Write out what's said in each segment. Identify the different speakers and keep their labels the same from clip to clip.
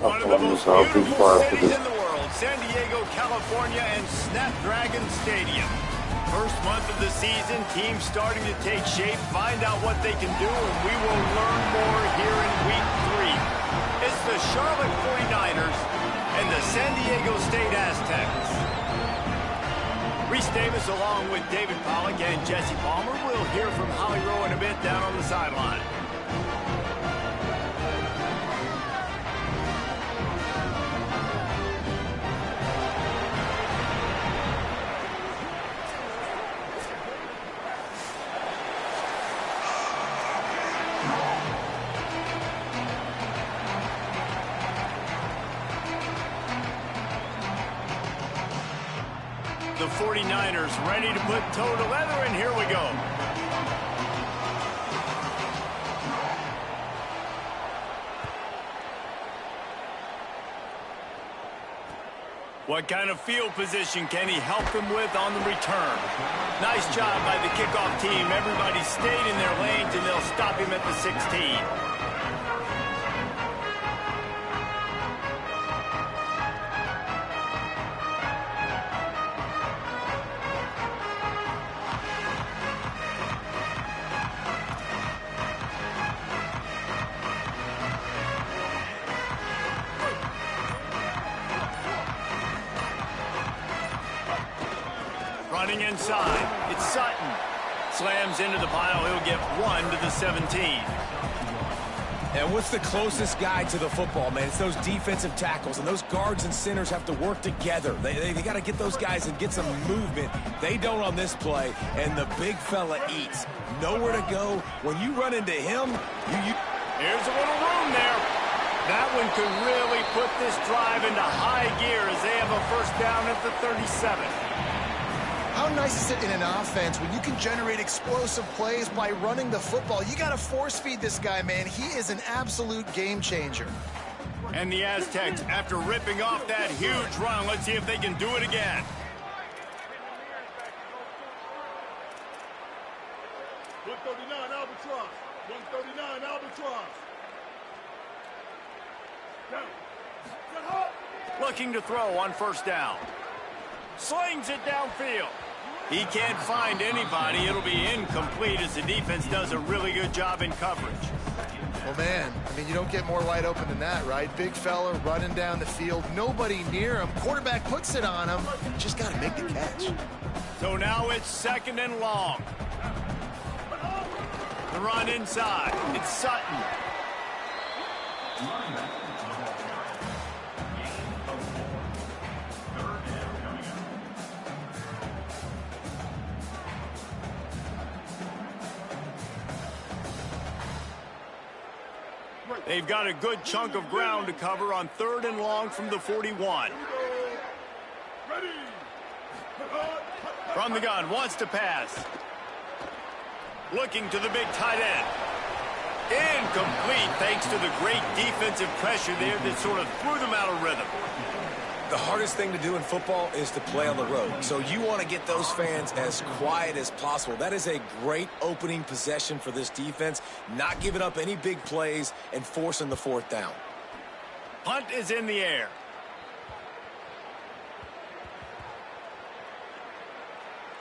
Speaker 1: One of the most beautiful cities in the world, San Diego, California, and Snapdragon Stadium. First month of the season, teams starting to take shape, find out what they can do, and we will learn more here in Week 3. It's the Charlotte 49ers and the San Diego State Aztecs. Reese Davis along with David Pollack and Jesse Palmer. We'll hear from Holly Rowe in a bit down on the sideline. The 49ers ready to put toe to leather, and here we go. What kind of field position can he help them with on the return? Nice job by the kickoff team. Everybody stayed in their lanes, and they'll stop him at the 16. Running inside, it's Sutton. Slams into the pile, he'll get 1 to the 17.
Speaker 2: And what's the closest guy to the football, man? It's those defensive tackles, and those guards and centers have to work together. They got to get those guys and get some movement. They don't on this play, and the big fella eats. Nowhere to go. When you run into him,
Speaker 1: Here's a little room there. That one could really put this drive into high gear as they have a first down at the 37.
Speaker 3: How nice is it in an offense when you can generate explosive plays by running the football? You got to force feed this guy, man. He is an absolute game changer.
Speaker 1: And the Aztecs, after ripping off that huge run, let's see if they can do it again.
Speaker 4: Albatross. 139 Albatross.
Speaker 1: Looking to throw on first down. Slings it downfield. He can't find anybody. It'll be incomplete as the defense does a really good job in coverage.
Speaker 3: Well, man, I mean, you don't get more wide open than that, right? Big fella running down the field. Nobody near him. Quarterback puts it on him. Just got to make the catch.
Speaker 1: So now it's 2nd and long. The run inside. It's Sutton. They've got a good chunk of ground to cover on 3rd and long from the 41. From the gun, wants to pass. Looking to the big tight end. Incomplete thanks to the great defensive pressure there that sort of threw them out of rhythm.
Speaker 2: The hardest thing to do in football is to play on the road. So you want to get those fans as quiet as possible. That is a great opening possession for this defense. Not giving up any big plays and forcing the 4th down.
Speaker 1: Punt is in the air.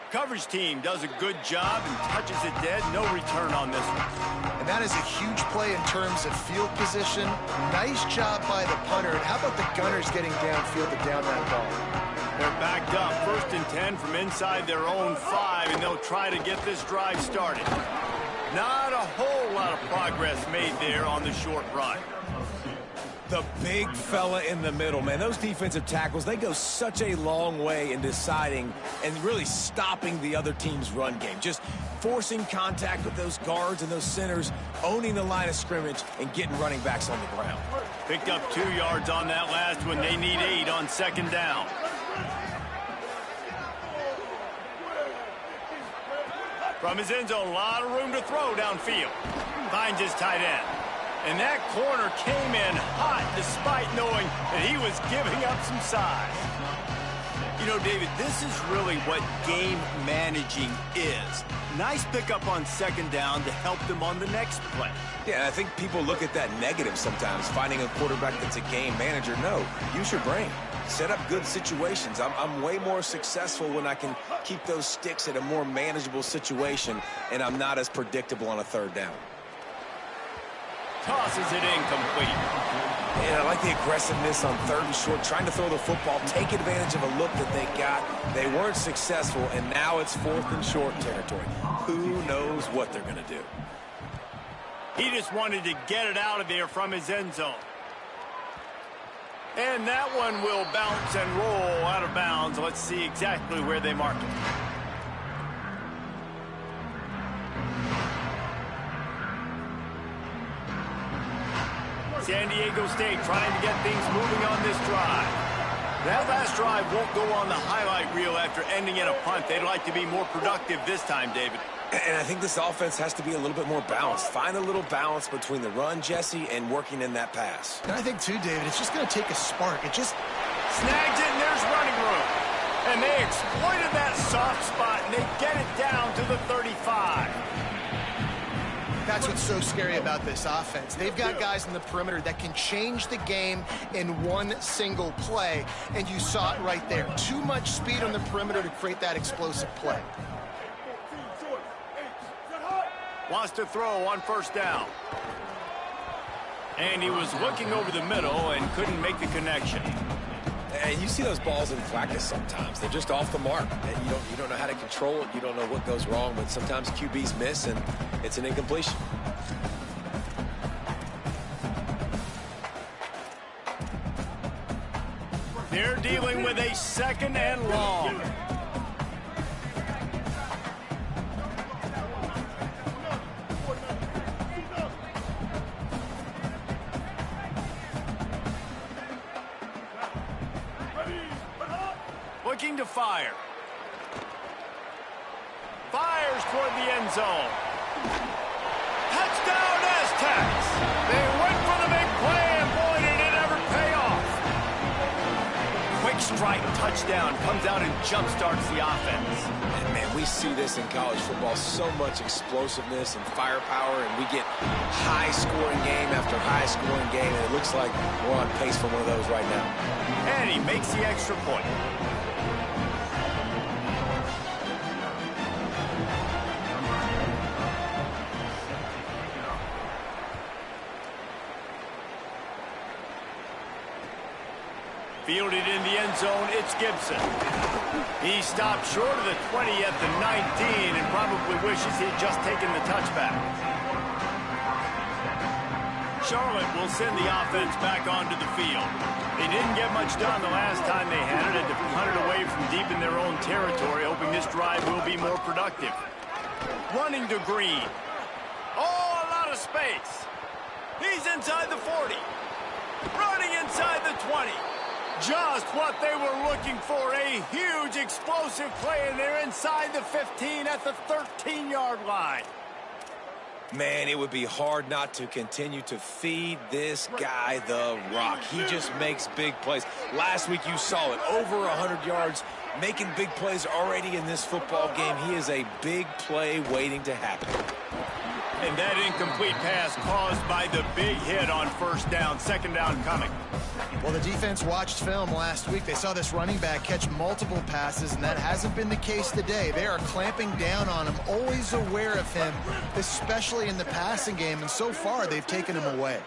Speaker 1: Coverage team does a good job and touches it dead. No return on this one.
Speaker 3: And that is a huge play in terms of field position. Nice job by the punter. And how about the gunners getting downfield to down that ball?
Speaker 1: They're backed up, 1st and 10 from inside their own 5, and they'll try to get this drive started. Not a whole lot of progress made there on the short run.
Speaker 2: The big fella in the middle, man. Those defensive tackles, they go such a long way in deciding and really stopping the other team's run game. Just forcing contact with those guards and those centers, owning the line of scrimmage, and getting running backs on the ground.
Speaker 1: Picked up 2 yards on that last one. They need 8 on 2nd down. From his end zone, a lot of room to throw downfield. Finds his tight end. And that corner came in hot despite knowing that he was giving up some size. You know, David, this is really what game managing is. Nice pickup on 2nd down to help them on the next play.
Speaker 2: Yeah, I think people look at that negative sometimes, finding a quarterback that's a game manager. No, use your brain. Set up good situations. I'm way more successful when I can keep those sticks at a more manageable situation, and I'm not as predictable on a 3rd down.
Speaker 1: Tosses it incomplete.
Speaker 2: Yeah, I like the aggressiveness on 3rd and short, trying to throw the football, take advantage of a look that they got. They weren't successful, and now it's 4th and short territory. Who knows what they're going to do?
Speaker 1: He just wanted to get it out of there from his end zone. And that one will bounce and roll out of bounds. Let's see exactly where they mark it. San Diego State trying to get things moving on this drive. That last drive won't go on the highlight reel after ending in a punt. They'd like to be more productive this time, David.
Speaker 2: And I think this offense has to be a little bit more balanced. Find a little balance between the run, Jesse, and working in that pass.
Speaker 3: And I think, too, David, it's just going to take a spark. It just
Speaker 1: snags it, and there's running room. And they exploited that soft spot, and they get it down to the 35.
Speaker 3: That's what's so scary about this offense. They've got guys in the perimeter that can change the game in one single play, and you saw it right there. Too much speed on the perimeter to create that explosive play.
Speaker 1: Wants to throw on 1st down. And he was looking over the middle and couldn't make the connection.
Speaker 2: And you see those balls in practice sometimes. They're just off the mark. And you don't know how to control it. You don't know what goes wrong, but sometimes QBs miss, and it's an incompletion.
Speaker 1: They're dealing with a 2nd and long. Looking to fire. Fires toward the end zone. Touchdown, Aztecs! They went for the big play, and boy, did it ever pay off. Quick strike touchdown comes out and jump-starts the offense.
Speaker 2: And, man, we see this in college football, so much explosiveness and firepower, and we get high-scoring game after high-scoring game, and it looks like we're on pace for one of those right now.
Speaker 1: And he makes the extra point. Fielded in the end zone, it's Gibson. He stopped short of the 20 at the 19 and probably wishes he'd just taken the touchback. Charlotte will send the offense back onto the field. They didn't get much done the last time they had it to punt it away from deep in their own territory, hoping this drive will be more productive. Running to Green. Oh, a lot of space. He's inside the 40. Running inside the 20. Just what they were looking for, a huge explosive play, and they're inside the 15 at the 13-yard line.
Speaker 2: Man, it would be hard not to continue to feed this guy the rock. He just makes big plays. Last week you saw it, over 100 yards, making big plays already in this football game. He is a big play waiting to happen.
Speaker 1: And that incomplete pass caused by the big hit on first down. Second down coming.
Speaker 3: Well, the defense watched film last week. They saw this running back catch multiple passes, and that hasn't been the case today. They are clamping down on him, always aware of him, especially in the passing game, and so far they've taken him away.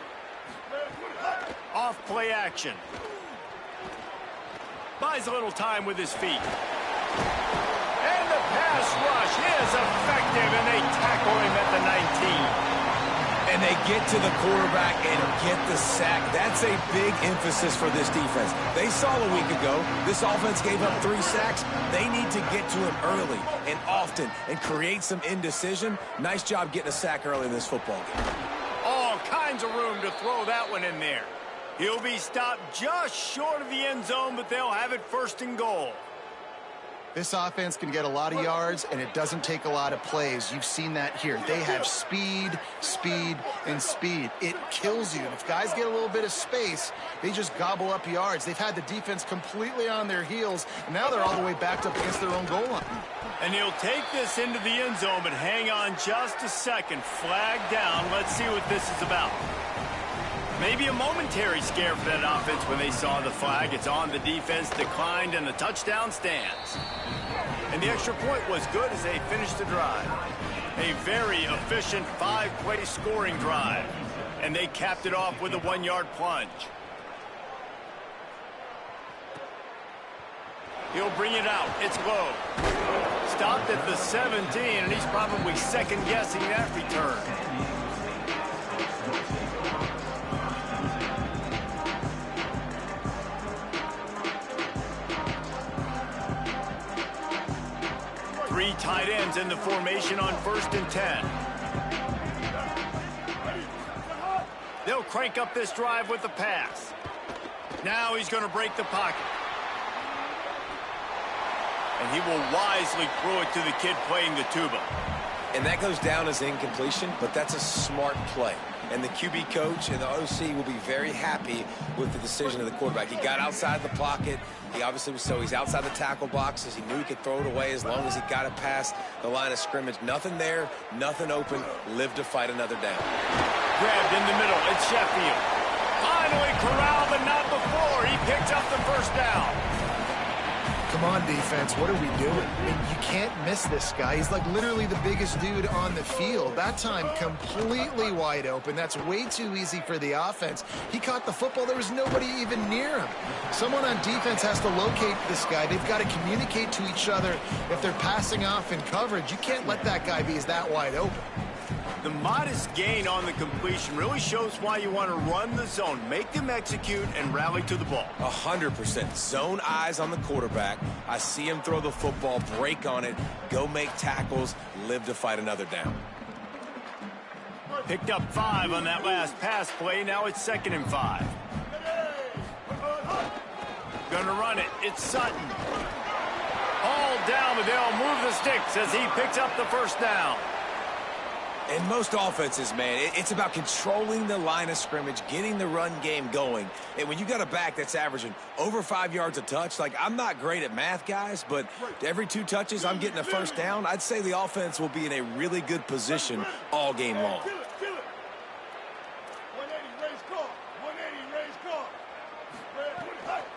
Speaker 1: Off play action. Buys a little time with his feet. And the pass rush is effective, and they tackle him at the 19.
Speaker 2: And they get to the quarterback and get the sack. That's a big emphasis for this defense. They saw a week ago, this offense gave up 3 sacks. They need to get to him early and often and create some indecision. Nice job getting a sack early in this football game.
Speaker 1: All kinds of room to throw that one in there. He'll be stopped just short of the end zone, but they'll have it first and goal.
Speaker 3: This offense can get a lot of yards, and it doesn't take a lot of plays. You've seen that here. They have speed, speed, and speed. It kills you. If guys get a little bit of space, they just gobble up yards. They've had the defense completely on their heels, and now they're all the way backed up against their own goal line.
Speaker 1: And he'll take this into the end zone, but hang on just a second. Flag down. Let's see what this is about. Maybe a momentary scare for that offense when they saw the flag. It's on, the defense declined, and the touchdown stands. And the extra point was good as they finished the drive. A very efficient 5-play scoring drive. And they capped it off with a 1-yard plunge. He'll bring it out. It's low. Stopped at the 17, and he's probably second-guessing that return. Three tight ends in the formation on 1st and 10. They'll crank up this drive with the pass. Now he's going to break the pocket. And he will wisely throw it to the kid playing the tuba.
Speaker 2: And that goes down as incompletion, but that's a smart play. And the QB coach and the OC will be very happy with the decision of the quarterback. He got outside the pocket. He obviously was he's outside the tackle boxes. He knew he could throw it away as long as he got it past the line of scrimmage. Nothing there, nothing open. Live to fight another down.
Speaker 1: Grabbed in the middle. It's Sheffield. Finally corralled, but not before. He picked up the first down.
Speaker 3: Come on, defense. What are we doing? I mean, you can't miss this guy. He's like literally the biggest dude on the field. That time, completely wide open. That's way too easy for the offense. He caught the football. There was nobody even near him. Someone on defense has to locate this guy. They've got to communicate to each other if they're passing off in coverage. You can't let that guy be that wide open.
Speaker 1: The modest gain on the completion really shows why you want to run the zone. Make them execute and rally to the ball.
Speaker 2: 100%. Zone eyes on the quarterback. I see him throw the football, break on it, go make tackles, live to fight another down.
Speaker 1: Picked up 5 on that last pass play. Now it's 2nd and 5. Gonna run it. It's Sutton. All down, but they'll move the sticks as he picks up the first down.
Speaker 2: In most offenses, man, it's about controlling the line of scrimmage, getting the run game going. And when you got a back that's averaging over 5 yards a touch, like, I'm not great at math, guys, but every 2 touches I'm getting a first down, I'd say the offense will be in a really good position all game long.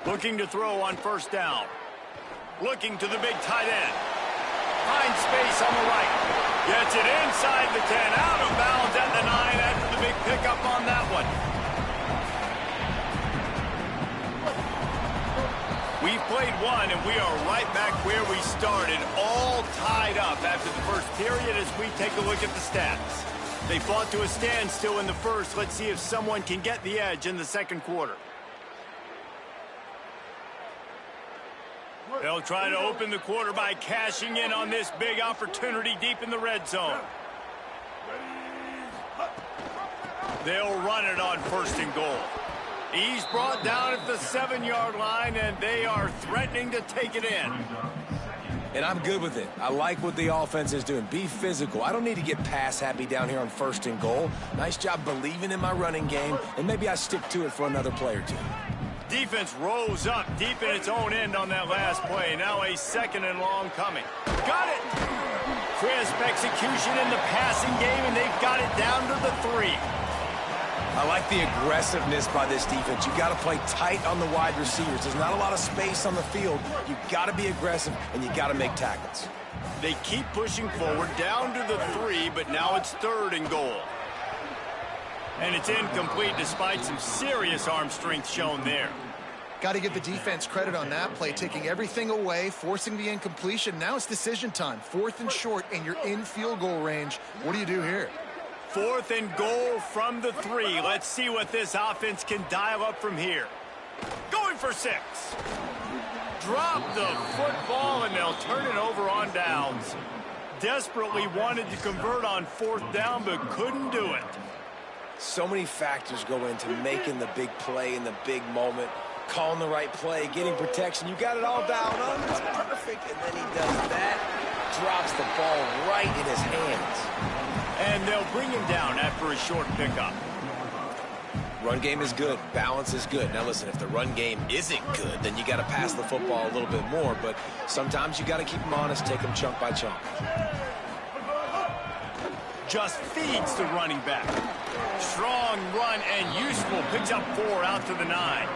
Speaker 1: Looking to throw on first down. Looking to the big tight end. Finds space on the right. Gets it inside the 10, out of bounds at the 9 after the big pickup on that one. We've played one, and we are right back where we started, all tied up after the first period as we take a look at the stats. They fought to a standstill in the first. Let's see if someone can get the edge in the second quarter. They'll try to open the quarter by cashing in on this big opportunity deep in the red zone. They'll run it on 1st and goal. He's brought down at the 7-yard line, and they are threatening to take it in.
Speaker 2: And I'm good with it. I like what the offense is doing. Be physical. I don't need to get pass happy down here on 1st and goal. Nice job believing in my running game, and maybe I stick to it for another play or 2.
Speaker 1: Defense rose up deep in its own end on that last play. Now a 2nd and long coming. Got it! Crisp execution in the passing game, and they've got it down to the 3.
Speaker 2: I like the aggressiveness by this defense. You got to play tight on the wide receivers. There's not a lot of space on the field. You got to be aggressive, and you got to make tackles.
Speaker 1: They keep pushing forward down to the 3, but now it's 3rd and goal. And it's incomplete despite some serious arm strength shown there.
Speaker 3: Got to give the defense credit on that play, taking everything away, forcing the incompletion. Now it's decision time. 4th and short, and you're in field goal range. What do you do here?
Speaker 1: 4th and goal from the 3. Let's see what this offense can dial up from here. Going for 6. Drop the football, and they'll turn it over on downs. Desperately wanted to convert on 4th down, but couldn't do it.
Speaker 2: So many factors go into making the big play in the big moment. Calling the right play, getting protection. You got it all dialed up. It's perfect. And then he does that. Drops the ball right in his hands.
Speaker 1: And they'll bring him down after a short pickup.
Speaker 2: Run game is good. Balance is good. Now listen, if the run game isn't good, then you got to pass the football a little bit more. But sometimes you got to keep them honest, take them chunk by chunk.
Speaker 1: Just feeds the running back. Strong run and useful. Picks up 4 out to the 9.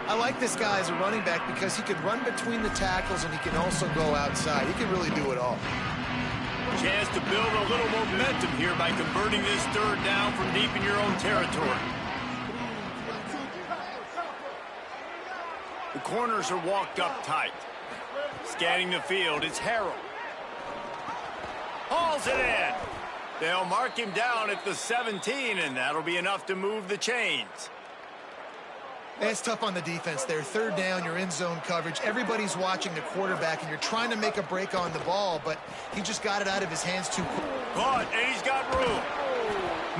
Speaker 3: I like this guy as a running back because he can run between the tackles and he can also go outside. He can really do it all.
Speaker 1: Chance to build a little momentum here by converting this 3rd down from deep in your own territory. The corners are walked up tight. Scanning the field, it's Harrell. Hauls it in. They'll mark him down at the 17, and that'll be enough to move the chains.
Speaker 3: It's tough on the defense there. 3rd down, you're in zone coverage. Everybody's watching the quarterback, and you're trying to make a break on the ball, but he just got it out of his hands too quick.
Speaker 1: Caught, and he's got room.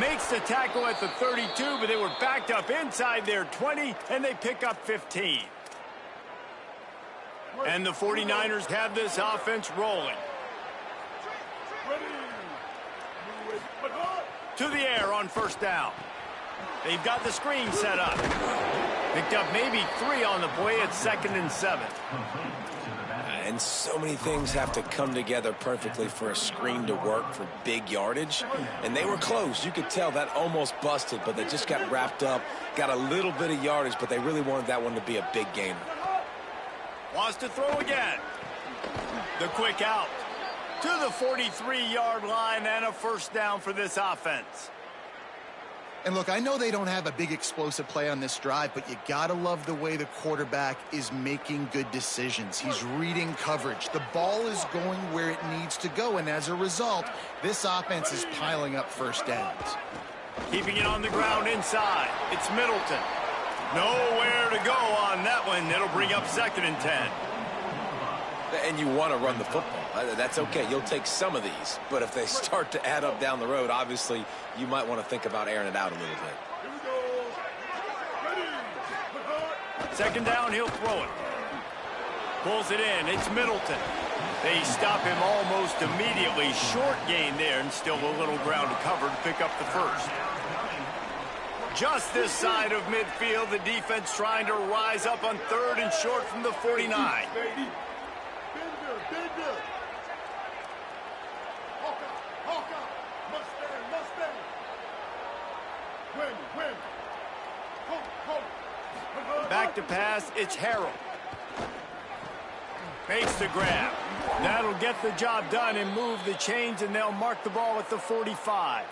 Speaker 1: Makes the tackle at the 32, but they were backed up inside their 20, and they pick up 15. And the 49ers have this offense rolling. To the air on 1st down. They've got the screen set up. Picked up maybe 3 on the play at 2nd and 7.
Speaker 2: And so many things have to come together perfectly for a screen to work for big yardage. And they were close. You could tell that almost busted, but they just got wrapped up, got a little bit of yardage, but they really wanted that one to be a big gainer.
Speaker 1: Wants to throw again. The quick out. To the 43-yard line and a 1st down for this offense.
Speaker 3: And look, I know they don't have a big explosive play on this drive, but you gotta love the way the quarterback is making good decisions. He's reading coverage. The ball is going where it needs to go, and as a result, this offense is piling up 1st downs.
Speaker 1: Keeping it on the ground inside. It's Middleton. Nowhere to go on that one. It'll bring up 2nd and 10.
Speaker 2: And you want to run the football. That's okay. You'll take some of these. But if they start to add up down the road, obviously, you might want to think about airing it out a little bit.
Speaker 1: 2nd down, he'll throw it. Pulls it in. It's Middleton. They stop him almost immediately. Short gain there, and still a little ground to cover to pick up the 1st. Just this side of midfield, the defense trying to rise up on 3rd and short from the 49. Back to pass, it's Harrell. Makes the grab. That'll get the job done and move the chains, and they'll mark the ball at the 45.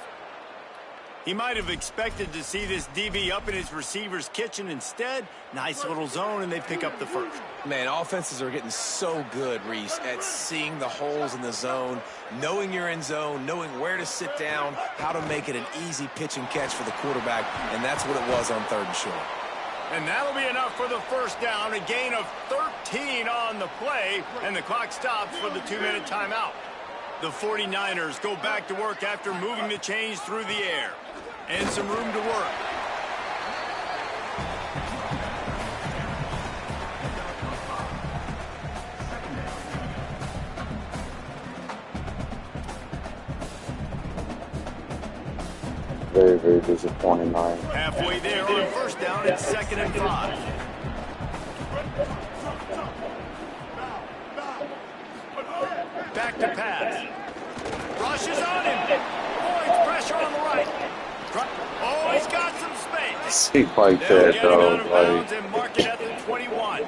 Speaker 1: He might have expected to see this DB up in his receiver's kitchen. Instead, nice little zone, and they pick up the 1st.
Speaker 2: Man, offenses are getting so good, Reese, at seeing the holes in the zone, knowing you're in zone, knowing where to sit down, how to make it an easy pitch and catch for the quarterback, and that's what it was on 3rd and short.
Speaker 1: And that'll be enough for the 1st down, a gain of 13 on the play, and the clock stops for the 2-minute timeout. The 49ers go back to work after moving the chains through the air. And some room to work.
Speaker 5: Very, very disappointing night.
Speaker 1: Halfway there on 1st down, it's 2nd and 5. Back to pass. Rushes on him. Avoids pressure on the right. Oh, he's got some space.
Speaker 5: Speak like
Speaker 1: They'll
Speaker 5: that,
Speaker 1: get him out
Speaker 5: though.
Speaker 1: of
Speaker 5: Like,
Speaker 1: bounds and mark it at the 21.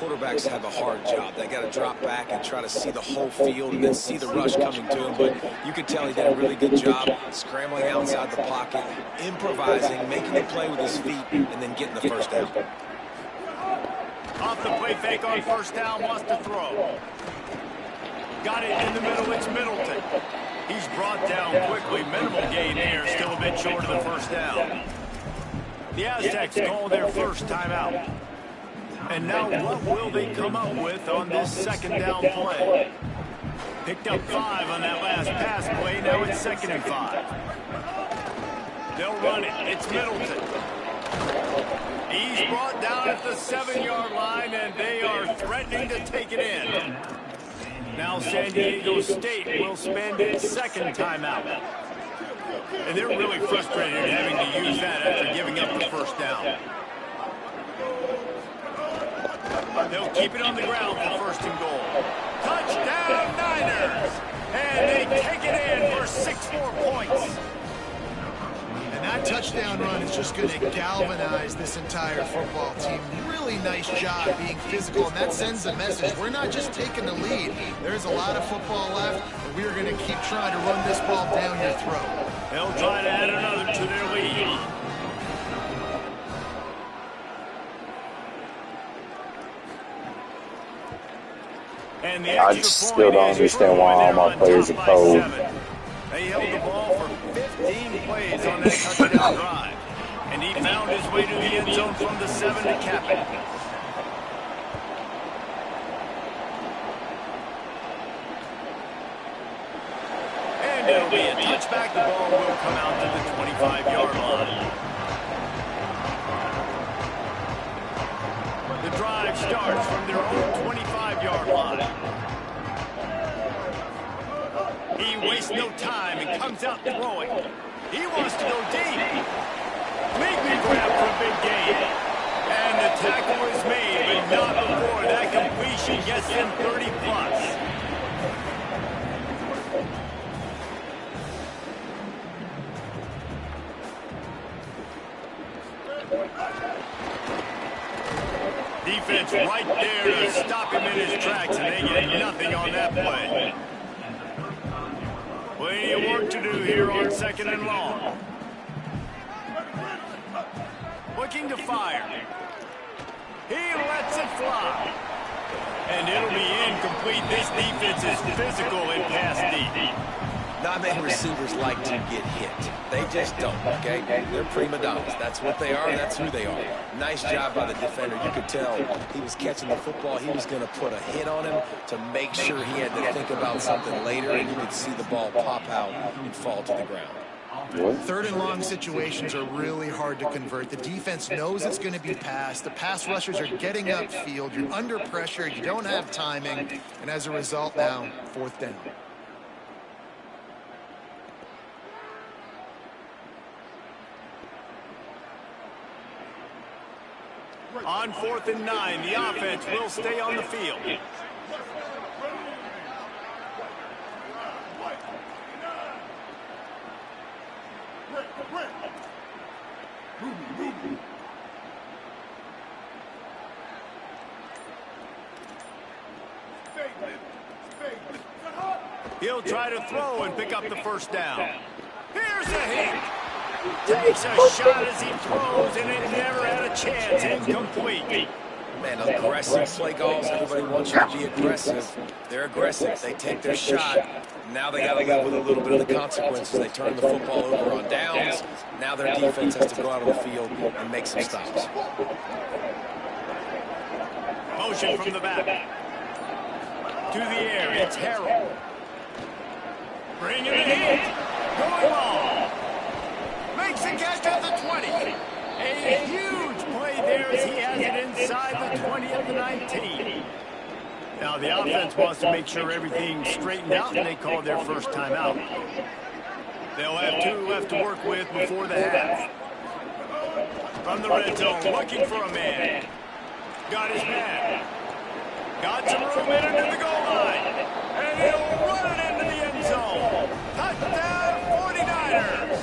Speaker 2: Quarterbacks have a hard job. They got to drop back and try to see the whole field and then see the rush coming to him. But you could tell he did a really good job scrambling outside the pocket, improvising, making a play with his feet, and then getting the first down.
Speaker 1: Off the play fake on first down, wants to throw. Got it in the middle, it's Middleton. He's brought down quickly. Minimal gain there, still a bit short of the first down. The Aztecs call their first timeout. And now what will they come up with on this second down play? Picked up 5 on that last pass play. Now it's 2nd and 5. They'll run it. It's Middleton. He's brought down at the 7-yard line, and they are threatening to take it in. Now San Diego State will spend its second timeout. And they're really frustrated having to use that after giving up the first down. They'll keep it on the ground for 1st and goal. Touchdown Niners! And they take it in for 6 more points.
Speaker 3: And that touchdown run is just going to galvanize this entire football team. Really nice job being physical, and that sends a message. We're not just taking the lead. There's a lot of football left, and we're going to keep trying to run this ball down your throat.
Speaker 1: They'll try to add another to their lead. And the
Speaker 5: I still don't understand why all my players are cold.
Speaker 1: They held the ball for 15 plays on that touchdown drive. And he found his way to the end zone from the 7 to cap it. And it'll be a touchback. The ball will come out to the 25-yard line. The drive starts from their own 25-yard line. He wastes no time and comes out throwing. He wants to go deep. Leaping grab for a big gain. And the tackle is made, but not before that completion gets him 30-plus. Defense right there to stop him in his tracks, and they get nothing on that play. Plenty of work to do here on 2nd and long. Looking to fire. He lets it fly. And it'll be incomplete. This defense is physical in pass deep.
Speaker 2: Not many receivers like to get hit. They just don't, okay? They're prima donnas. That's what they are. That's who they are. Nice job by the defender. You could tell he was catching the football. He was going to put a hit on him to make sure he had to think about something later, and you could see the ball pop out and fall to the ground.
Speaker 5: what?
Speaker 3: 3rd and long situations are really hard to convert. The defense knows it's going to be passed. The pass rushers are getting upfield. You're under pressure. You don't have timing. And as a result now, 4th down.
Speaker 1: On 4th and 9, the offense will stay on the field. He'll try to throw and pick up the first down. Here's a hit. Takes a shot as he throws, and it never had a chance. Incomplete.
Speaker 2: Man, aggressive play calls. Everybody wants you to be aggressive. They're aggressive. They take their shot. Now they got to live with a little bit of the consequences. They turn the football over on downs. Now their defense has to go out on the field and make some stops.
Speaker 1: Motion from the back. To the air, it's Harrell. Bringing it in. Going long. Makes a catch at the 20. A huge play there as he has it inside the 20 of the 19. Now the offense wants to make sure everything's straightened out, and they call their first timeout. They'll have 2 left to work with before the half. From the red zone, looking for a man. Got his man. Got some room in under the goal line. And he'll run it into the end end zone. Touchdown 49ers.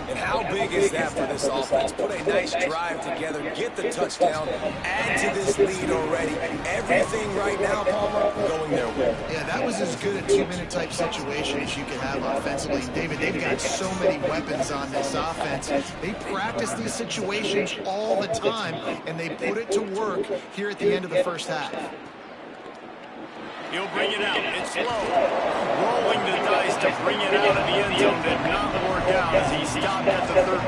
Speaker 2: And how big is that for this offense? Put a nice drive together, get the touchdown, add to this lead already. Everything right now, Palmer, going their way.
Speaker 3: Yeah, that was as good a two-minute type situation as you could have offensively. David, they've got so many weapons on this offense. They practice these situations all the time, and they put it to work here at the end of the first half.
Speaker 1: He'll bring it out. It's slow. Rolling the dice to bring it out of the end zone did not work out as he stopped at the 13.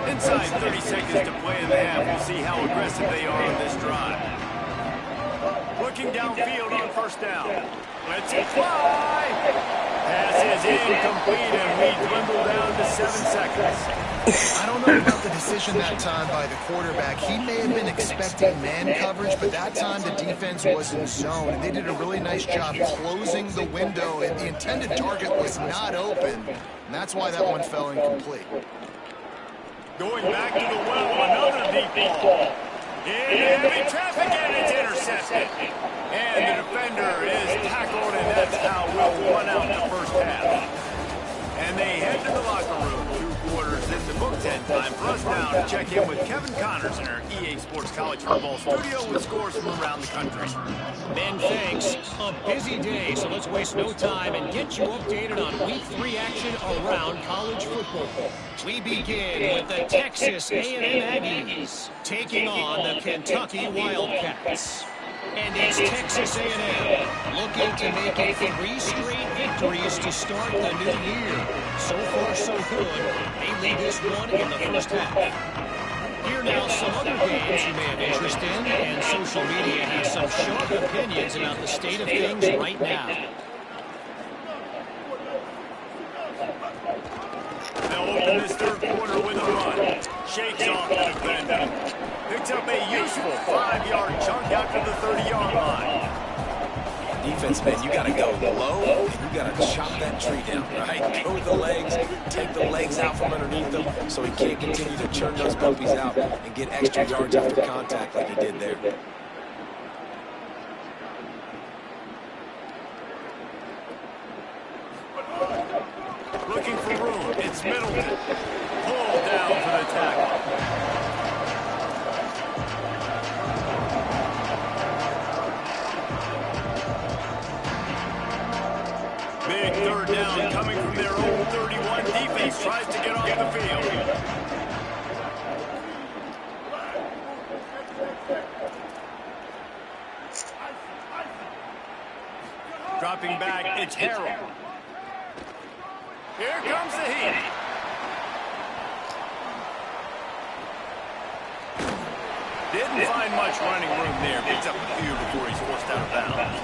Speaker 1: Inside 30 seconds to play in the half. We'll see how aggressive they are on this drive. Looking downfield on first down. Let's fly. Pass is incomplete, and we dwindle down to 7 seconds.
Speaker 3: I don't know about the decision that time by the quarterback. He may have been expecting man coverage, but that time the defense was in zone, and they did a really nice job closing the window, and the intended target was not open, and that's why that one fell incomplete.
Speaker 1: Going back to the well, another deep ball. In heavy traffic, and it's intercepted. And the defender is tackled, and that's how we'll run out the first half. And they head to the locker room. 2 quarters in the book 10 time for us now to check in with Kevin Connors in our EA Sports College Football studio with scores from around the country.
Speaker 6: Ben, thanks. A busy day, so let's waste no time and get you updated on Week 3 action around college football. We begin with the Texas A&M Aggies taking on the Kentucky Wildcats. And it's Texas A&M looking to make it 3 straight victories to start the new year. So far, so good. They lead this one in the first half. Here now some other games you may have interest in, and social media has some sharp opinions about the state of things right now.
Speaker 1: They'll open this third quarter with a run. Shakes off the defender. Picks up a useful 5-yard chunk out to the 30-yard line.
Speaker 2: Defense, man, you got to go low, and you got to chop that tree down, right? Go with the legs, take the legs out from underneath them so he can't continue to churn those puppies out and get extra yards after contact like he did there.
Speaker 1: Looking for room. It's Middleton. Pulled down for the tackle. Big third down coming from their own 31. Defense tries to get off the field. Dropping back, it's Harrell. Here comes the heat. Didn't find much running room there. Picks up a few before he's forced out of bounds.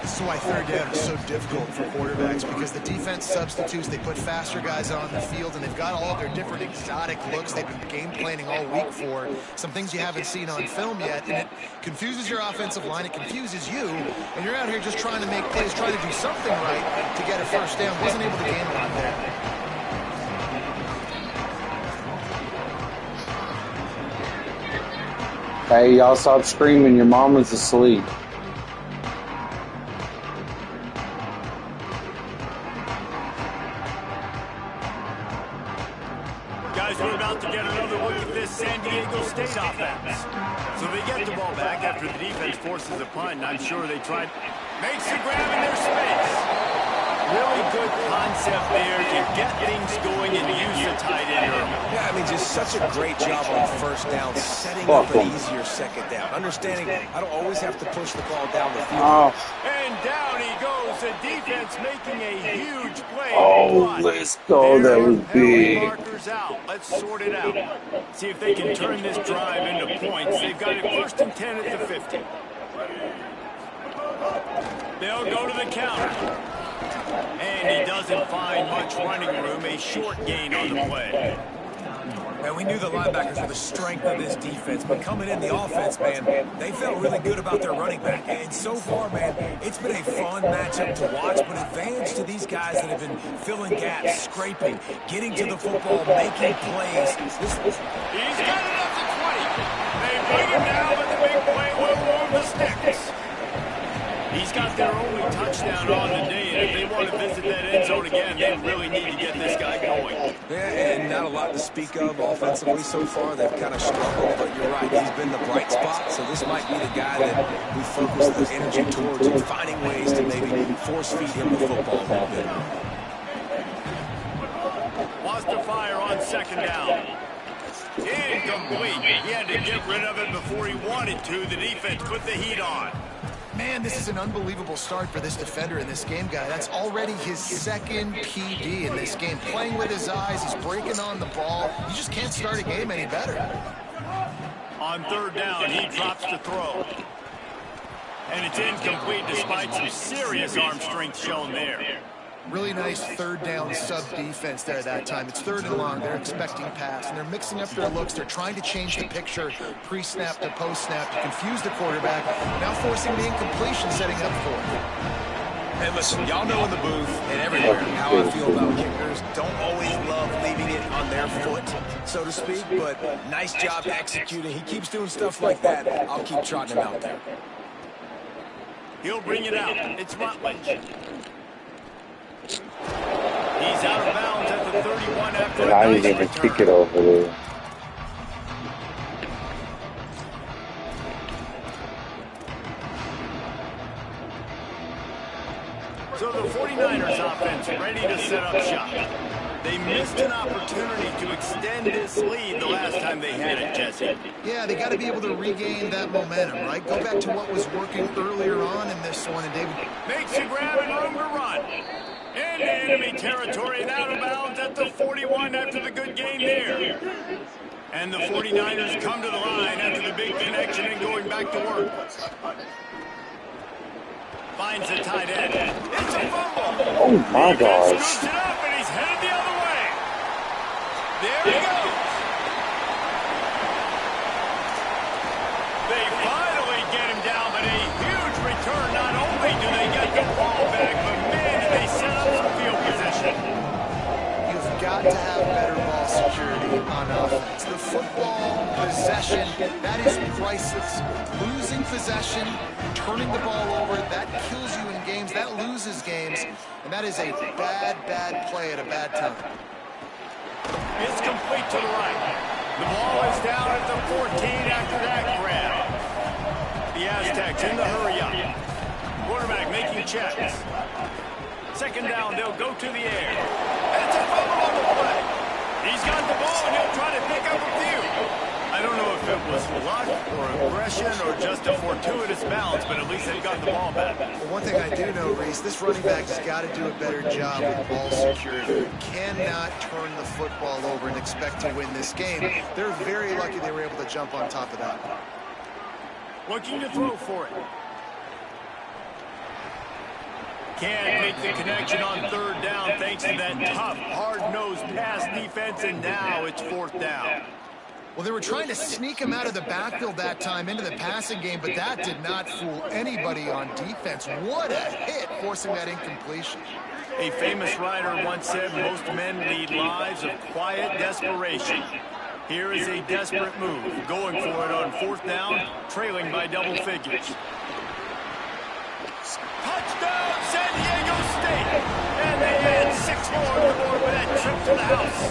Speaker 3: This is why third down is so difficult for quarterbacks, because the defense substitutes, they put faster guys on the field, and they've got all of their different exotic looks they've been game planning all week for, some things you haven't seen on film yet, and it confuses your offensive line, it confuses you, and you're out here just trying to make plays, trying to do something right to get a first down. Wasn't able to gain one there.
Speaker 5: Hey, y'all stop screaming. Your mama's asleep.
Speaker 1: Guys, we're about to get another look at this San Diego State offense. So they get the ball back after the defense forces a punt. I'm sure they tried. Makes a grab in their space. Really good concept there to get things going and use the tight end early.
Speaker 2: Yeah, I mean, just such a great job on first down, setting up an easier second down. Understanding I don't always have to push the ball down the field.
Speaker 5: Oh,
Speaker 1: And down he goes. The defense making a huge play.
Speaker 5: oh, let's go. That was big.
Speaker 1: Markers out. Let's sort it out. See if they can turn this drive into points. They've got it 1st and 10 at the 50. They'll go to the counter. And he doesn't find much running room. A short gain on the play.
Speaker 2: Man, we knew the linebackers were the strength of this defense, but coming in the offense, man, they felt really good about their running back. And so far, man, it's been a fun matchup to watch, but advantage to these guys that have been filling gaps, scraping, getting to the football, making plays.
Speaker 1: He's got it up to 20. They bring him down, but the big play will move the sticks. He's got their only touchdown on the day, and if they want to visit that end zone again, they really need to get this guy going.
Speaker 2: Yeah, and not a lot to speak of offensively so far. They've kind of struggled, but you're right. He's been the bright spot, so this might be the guy that we focus the energy towards and finding ways to maybe force-feed him the football a little bit.
Speaker 1: Wants to fire on second down. Incomplete. He had to get rid of it before he wanted to. The defense put the heat on.
Speaker 3: Man, this is an unbelievable start for this defender in this game, guy. That's already his second PD in this game. Playing with his eyes, he's breaking on the ball. You just can't start a game any better.
Speaker 1: On third down, he drops to throw. And it's incomplete despite some serious arm strength shown there.
Speaker 3: Really nice third down sub defense there that time. It's third and long. They're expecting pass, and they're mixing up their looks. They're trying to change the picture pre-snap to post-snap to confuse the quarterback. Now forcing the incompletion, setting up for it.
Speaker 2: And listen, y'all know in the booth and everywhere how I feel about kickers. Don't always love leaving it on their foot, so to speak, but nice job executing. He keeps doing stuff like that. I'll keep trotting him out there.
Speaker 1: He'll bring it out. It's Rutledge. He's out of bounds at the 31 after a
Speaker 5: I
Speaker 1: nice
Speaker 5: didn't even
Speaker 1: return.
Speaker 5: kick it over there.
Speaker 1: So the 49ers offense ready to set up shop. They missed an opportunity to extend this lead the last time they had it, Jesse.
Speaker 3: Yeah, they got to be able to regain that momentum, right? Go back to what was working earlier on in this one, and David
Speaker 1: Makes a grab and room to run. Into enemy territory and out of bounds at the 41 after the good game there. And the 49ers come to the line after the big connection and going back to work. Finds the tight end. It's a fumble.
Speaker 5: Oh my
Speaker 1: Defense
Speaker 5: gosh.
Speaker 1: scoops it up and he's headed the other way. There he goes. They finally get him down, but a huge return. Not only do they get the ball back, but man, do they set up some field position.
Speaker 3: You've got to have better ball security on offense. The football possession, that is priceless. Losing possession, turning the ball over, that kills you in games, that loses games, and that is a bad, bad play at a bad time.
Speaker 1: It's complete to the right. The ball is down at the 14 after that grab. The Aztecs in the hurry up. Quarterback making checks. Second down, they'll go to the air. It's a fumble on the play. He's got the ball, and he'll try to pick up a few. I don't know if it was luck or aggression or just a fortuitous bounce, but at least they got the ball back.
Speaker 3: Well, one thing I do know, Reese, this running back has got to do a better job with ball security. You cannot turn the football over and expect to win this game. They're very lucky they were able to jump on top of that.
Speaker 1: Looking to throw for it. Can't make the connection on third down thanks to that tough, hard-nosed pass defense, and now it's fourth down.
Speaker 3: Well, they were trying to sneak him out of the backfield that time into the passing game, but that did not fool anybody on defense. What a hit, forcing that incompletion.
Speaker 1: A famous writer once said, most men lead lives of quiet desperation. Here is a desperate move, going for it on fourth down, trailing by double figures. Touchdown, San Diego State! And they add 6 more on the board with that trip to the house.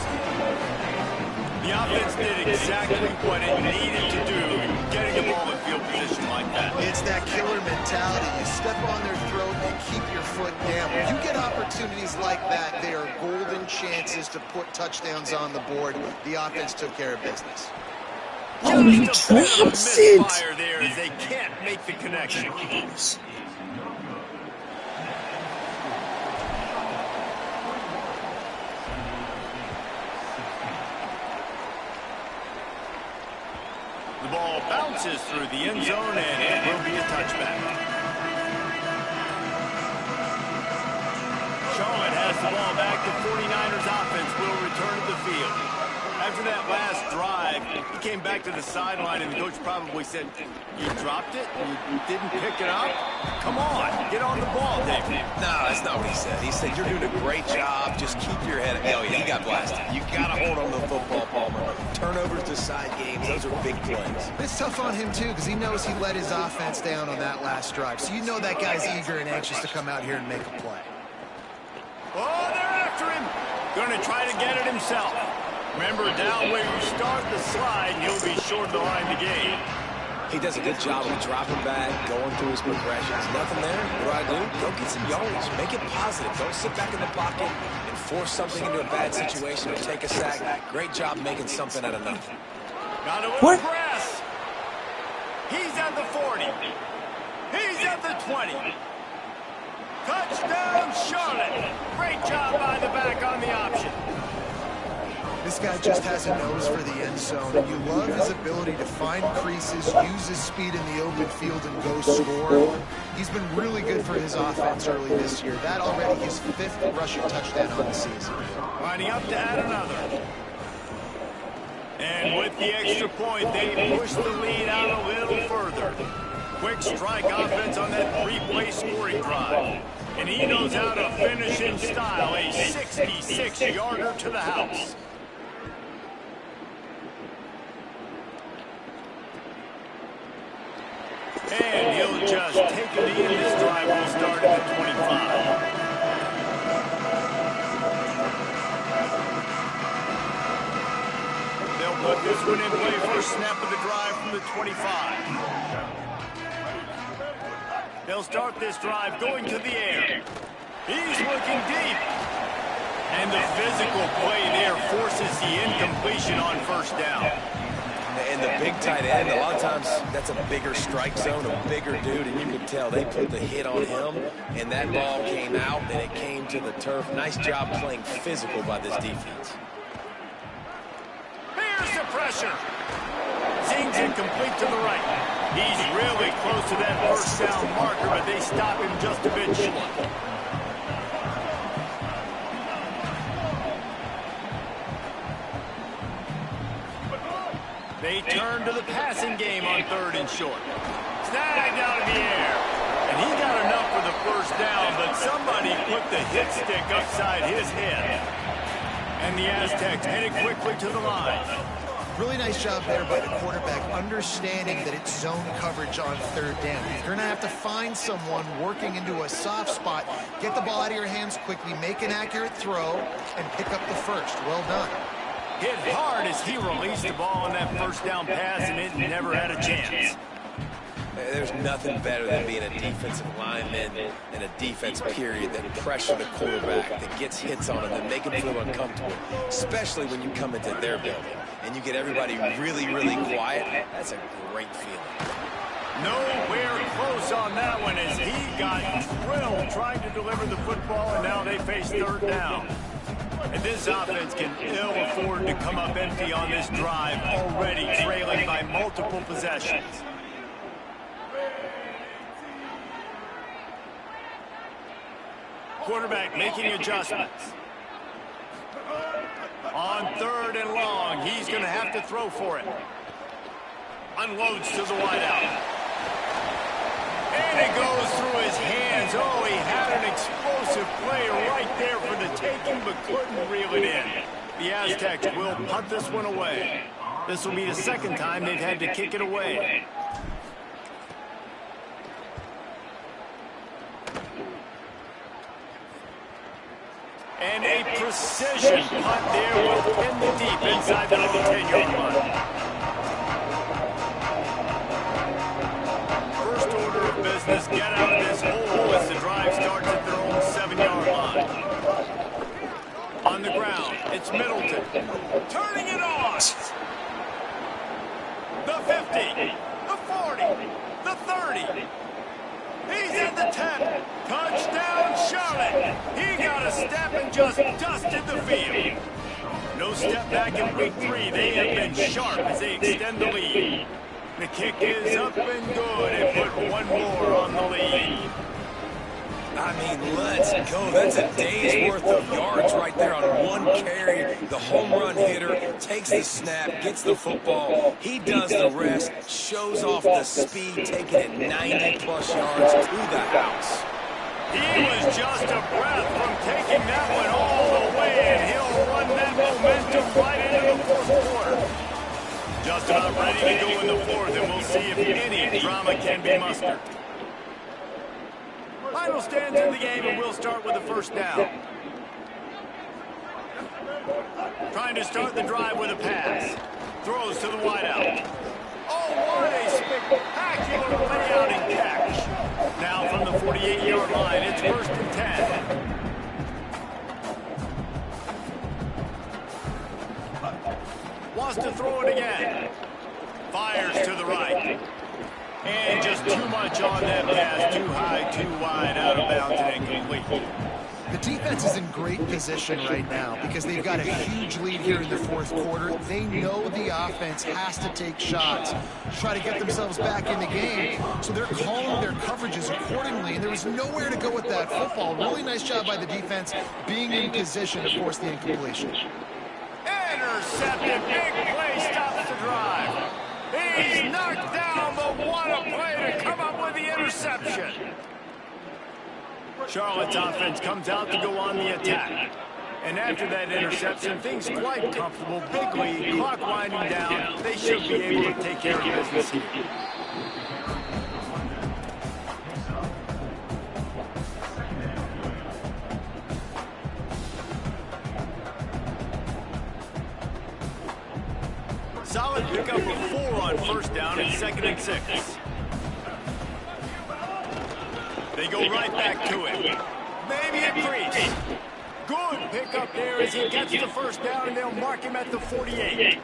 Speaker 1: The offense did exactly what it needed to do, getting the ball in field position like that.
Speaker 3: It's that killer mentality. You step on their throat and keep your foot down. When you get opportunities like that, they are golden chances to put touchdowns on the board. The offense took care of business.
Speaker 5: Oh, he
Speaker 1: Just a bit of a
Speaker 5: drops it.
Speaker 1: misfire there as they can't make the connection. The ball bounces through the end zone, and it will be a touchback. Charlotte has the ball back. The 49ers offense will return to the field. After that last drive, he came back to the sideline, and the coach probably said, "You dropped it? You didn't pick it up? Come on, get on the ball, Dave."
Speaker 2: No, that's not what he said. He said, "You're doing a great job. Just keep your head up." Oh, yeah, he got blasted. You got to hold on to the football, Palmer. Turnovers decide games. Those are big plays.
Speaker 3: It's tough on him, too, because he knows he let his offense down on that last drive. So you know that guy's eager and anxious to come out here and make a play.
Speaker 1: Oh, they're after him. Going to try to get it himself. Remember, down where you start the slide, you'll be short of the line to gain.
Speaker 2: He does a good job of dropping back, going through his progressions. Nothing there. What do? Go get some yardage. Make it positive. Don't sit back in the pocket and force something into a bad situation or take a sack. Great job making something out of nothing.
Speaker 1: Got to impress. He's at the 40. He's at the 20. Touchdown, Charlotte. Great job by the back on the option.
Speaker 3: This guy just has a nose for the end zone, and you love his ability to find creases, use his speed in the open field, and go score. He's been really good for his offense early this year. That already his 5th rushing touchdown on the season.
Speaker 1: Lining up to add another. And with the extra point, they push the lead out a little further. Quick strike offense on that 3-play scoring drive. And he knows how to finish in style, a 66-yarder to the house. And he'll just take it in. This drive will start at the 25. They'll put this one in play first snap of the drive from the 25. They'll start this drive going to the air. He's looking deep. And the physical play there forces the incompletion on first down.
Speaker 2: And the big tight end, a lot of times that's a bigger strike zone, a bigger dude, and you can tell they put the hit on him, and that ball came out, and it came to the turf. Nice job playing physical by this defense.
Speaker 1: Here's the pressure. Zings incomplete to the right. He's really close to that first down marker, but they stop him just a bit short. They turn to the passing game on 3rd and short. Snagged out of the air. And he got enough for the first down, but somebody put the hit stick upside his head. And the Aztecs headed quickly to the line.
Speaker 3: Really nice job there by the quarterback, understanding that it's zone coverage on 3rd down. You're going to have to find someone working into a soft spot, get the ball out of your hands quickly, make an accurate throw, and pick up the first. Well done.
Speaker 1: Hit hard as he released the ball on that first down pass, and it never had a chance.
Speaker 2: There's nothing better than being a defensive lineman and a defense period that pressure the quarterback, that gets hits on him, that make him feel uncomfortable, especially when you come into their building and you get everybody really, really quiet. That's a great feeling.
Speaker 1: Nowhere close on that one as he got drilled trying to deliver the football, and now they face 3rd down. And this offense can ill afford to come up empty on this drive, already trailing by multiple possessions. Quarterback making adjustments. On 3rd and long, he's going to have to throw for it. Unloads to the wideout. And it goes through his hands. Oh, he had an explosive play right there for the taking, but couldn't reel it in. The Aztecs will punt this one away. This will be the 2nd time they've had to kick it away. And a precision punt there will pin the deep inside the 10-yard line. First order of business, get out of this hole as the drive starts at their own 7-yard line. On the ground, it's Middleton. Turning it on. The 50, the 40, the 30. He's at the 10. Touchdown, Charlotte. He got a step and just dusted the field. No step back in week 3. They have been sharp as they extend the lead. The kick is up and good and put one more on the lead.
Speaker 2: I mean, let's go. That's a day's worth of yards right there on one carry, the home run hitter, takes the snap, gets the football. He does the rest, shows off the speed, taking it 90-plus yards to the house.
Speaker 1: He was just a breath from taking that one all the way, and he'll run that momentum right into the fourth quarter. Just about ready to go in the fourth, and we'll see if any drama can be mustered. Final stands in the game, and we'll start with the first down. Trying to start the drive with a pass. Throws to the wideout. Oh, what a spectacular layout and catch. Now from the 48-yard line, it's 1st and 10. Wants to throw it again. Fires to the right. And just too much on that pass. Too high, too wide, out of bounds, and incomplete.
Speaker 3: The defense is in great position right now because they've got a huge lead here in the fourth quarter. They know the offense has to take shots to try to get themselves back in the game, so they're calling their coverages accordingly, and there was nowhere to go with that football. Really nice job by the defense being in position to force the incompletion.
Speaker 1: Intercepted. Big play stops the drive. He's knocked down, but what a play to come up with the interception. Charlotte's offense comes out to go on the attack. And after that interception, things quite comfortable. Big lead, clock winding down. They should be able to take care of business here. Solid pickup of 4 on 1st down and 2nd and 6. They go right back to him. Maybe a crease. Good pickup there as he gets the 1st down, and they'll mark him at the 48.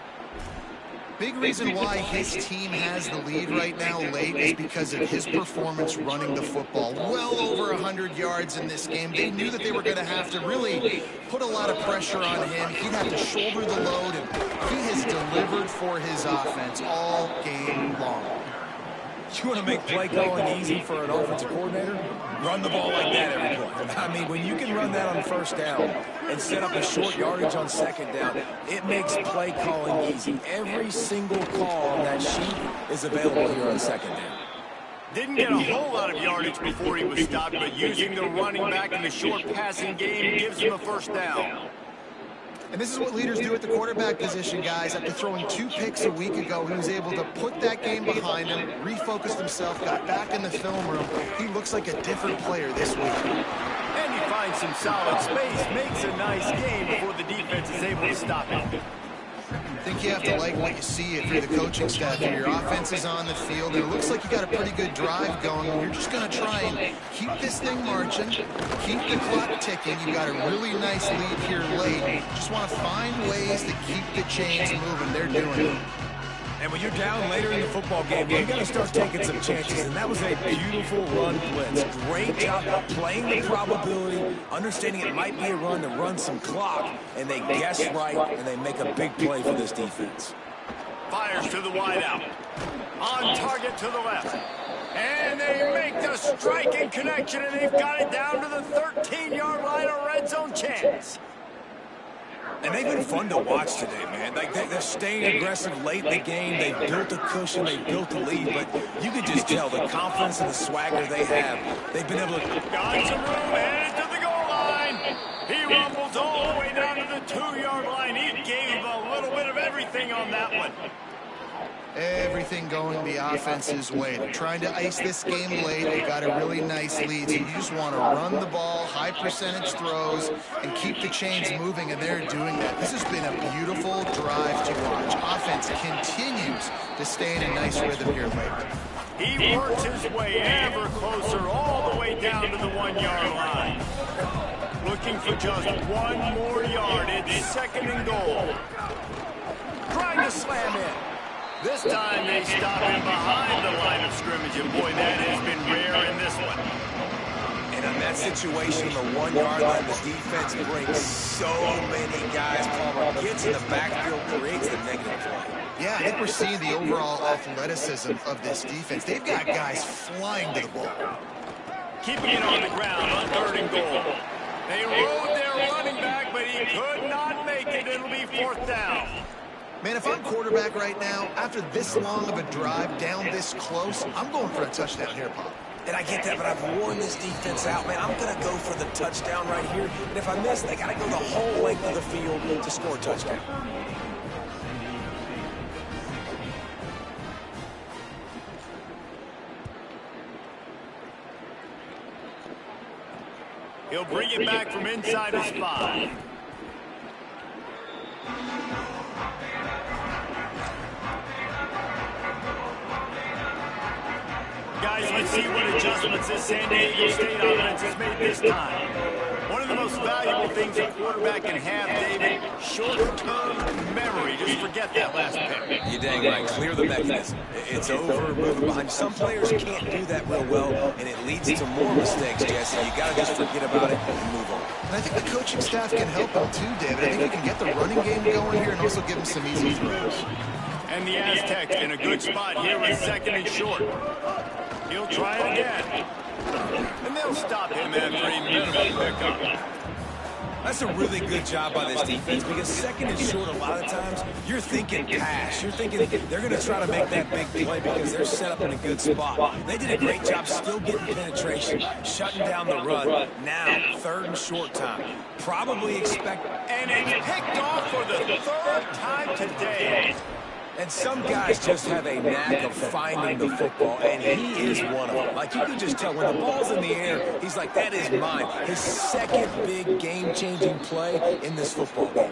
Speaker 3: Big reason why his team has the lead right now late is because of his performance running the football. Well over 100 yards in this game. They knew that they were going to have to really put a lot of pressure on him. He'd have to shoulder the load, and he has delivered for his offense all game long.
Speaker 2: You want to make play calling easy for an offensive coordinator? Run the ball like that every play. I mean, when you can run that on 1st down and set up a short yardage on 2nd down, it makes play calling easy. Every single call on that sheet is available here on 2nd down.
Speaker 1: Didn't get a whole lot of yardage before he was stopped, but using the running back in the short passing game gives him a 1st down.
Speaker 3: And this is what leaders do at the quarterback position, guys. After throwing 2 picks a week ago, he was able to put that game behind him, refocused himself, got back in the film room. He looks like a different player this week.
Speaker 1: And he finds some solid space, makes a nice game before the defense is able to stop him.
Speaker 3: I think you have to like what you see if you're the coaching staff here. Your offense is on the field, and it looks like you got a pretty good drive going. You're just going to try and keep this thing marching, keep the clock ticking. You got a really nice lead here late. Just want to find ways to keep the chains moving. They're doing it.
Speaker 2: And when you're down later in the football game, you got to start taking some chances. And that was a beautiful run blitz. Great job playing the probability, understanding it might be a run to run some clock, and they guess right, and they make a big play for this defense.
Speaker 1: Fires to the wideout. On target to the left. And they make the striking connection, and they've got it down to the 13-yard line, a red zone chance.
Speaker 2: And they've been fun to watch today, man. Like they're staying aggressive late in the game. They built a cushion. They built a lead. But you can just tell the confidence and the swagger they have. They've been able to...
Speaker 1: Got some room, headed to the goal line. He rumbles all the way down to the 2-yard line. He gave a little bit of everything on that one.
Speaker 3: Everything going the offense's way. They're trying to ice this game late. They got a really nice lead, so you just want to run the ball, high percentage throws, and keep the chains moving, and they're doing that. This has been a beautiful drive to watch. Offense continues to stay in a nice rhythm here late.
Speaker 1: He works his way ever closer all the way down to the 1-yard line. Looking for just 1 more yard. It's 2nd and goal. Trying to slam in. This time they stop him behind the line of scrimmage, and boy, that has been rare in this one.
Speaker 2: And in that situation, the 1-yard line, the defense brings so many guys. Palmer gets in the backfield, creates the negative play.
Speaker 3: Yeah, I think we're seeing the overall athleticism of this defense. They've got guys flying to the ball.
Speaker 1: Keeping it on the ground on 3rd and goal. They rode their running back, but he could not make it. It'll be 4th down.
Speaker 3: Man, if I'm quarterback right now, after this long of a drive down this close, I'm going for a touchdown here, Pop.
Speaker 2: And I get that, but I've worn this defense out, man. I'm going to go for the touchdown right here. And if I miss, they got to go the whole length of the field to score a touchdown.
Speaker 1: He'll bring it back from inside his 5. Guys, let's see what adjustments this San Diego State offense has made this time. One of the most valuable things a quarterback can have, David, short-term memory. Just forget that last pick.
Speaker 2: You're dang right. Clear the mechanism. It's over, moving behind. Some players can't do that real well, and it leads to more mistakes, Jesse. You got to just forget about it and move on.
Speaker 3: And I think the coaching staff can help him too, David. I think you can get the running game going here and also give him some easy throws.
Speaker 1: And the Aztecs in a good spot here with 2nd and short. He'll try it again. And they'll stop him after a minimal pickup.
Speaker 2: That's a really good job by this defense because 2nd and short, a lot of times, you're thinking pass. You're thinking they're going to try to make that big play because they're set up in a good spot. They did a great job still getting penetration, shutting down the run. Now, 3rd and short time. Probably expect...
Speaker 1: And it's picked off for the 3rd time today.
Speaker 2: And some guys just have a knack of finding the football, and he is one of them. Like, you can just tell when the ball's in the air, he's like, that is mine. His 2nd big game-changing play in this football game.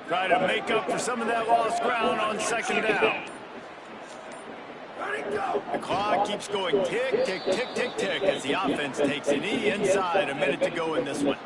Speaker 1: Try to make up for some of that lost ground on 2nd down. The clock keeps going tick, tick, tick, tick, tick as the offense takes a knee inside. A minute to go in this one.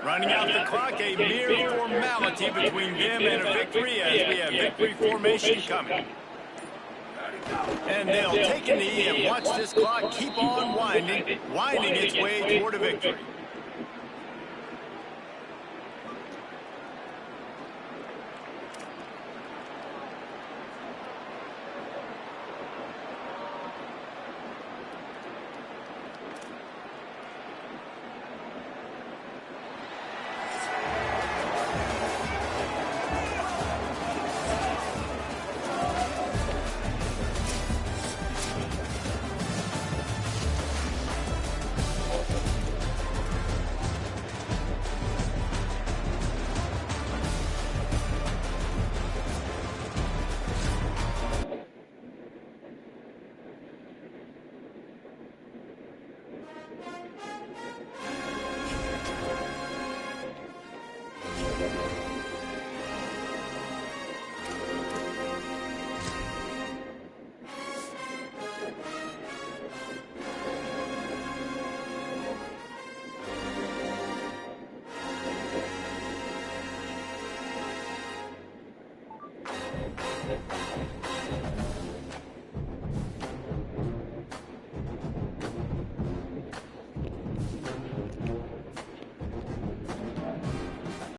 Speaker 1: Running out the clock, a mere formality between them and a victory as we have victory formation coming. And they'll take a knee and watch this clock keep on winding its way toward a victory.